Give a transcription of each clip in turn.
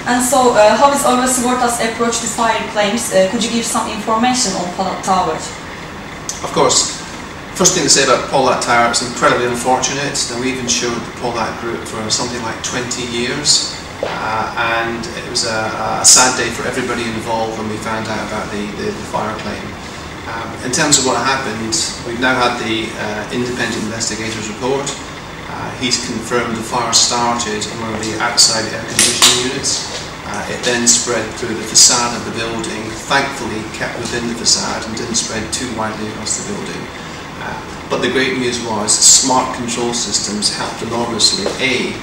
And so, how is Sigortacı approach to fire claims? Could you give some information on Polat Tower? Of course. First thing to say about Polat Tower, it's incredibly unfortunate. Now, we've insured the Polat Group for something like 20 years, and it was a sad day for everybody involved when we found out about the fire claim. In terms of what happened, we've now had the independent investigator's report. He's confirmed the fire started in one of the outside air conditioning units. It then spread through the facade of the building, thankfully kept within the facade and didn't spread too widely across the building. But the great news was smart control systems helped enormously, A,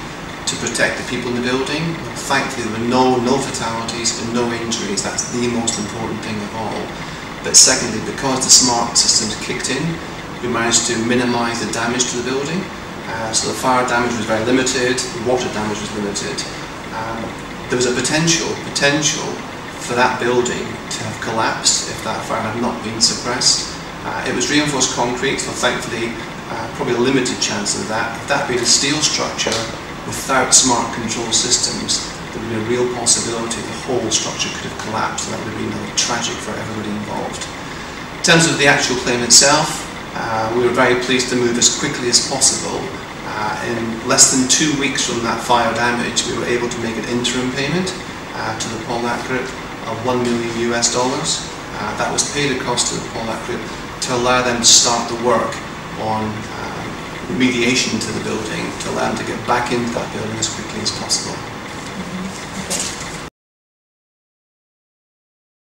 to protect the people in the building. Thankfully there were no fatalities and no injuries. That's the most important thing of all. But secondly, because the smart systems kicked in, we managed to minimise the damage to the building. So the fire damage was very limited, the water damage was limited. There was a potential for that building to have collapsed if that fire had not been suppressed. It was reinforced concrete, so thankfully probably a limited chance of that. If that had been a steel structure without smart control systems, there would be a real possibility the whole structure could have collapsed, and that would have been really tragic for everybody involved. In terms of the actual claim itself, we were very pleased to move as quickly as possible. In less than 2 weeks from that fire damage, we were able to make an interim payment to the Polat Group of $1 million US. That was paid across to the Polat Group to allow them to start the work on remediation to the building, to allow them to get back into that building as quickly as possible.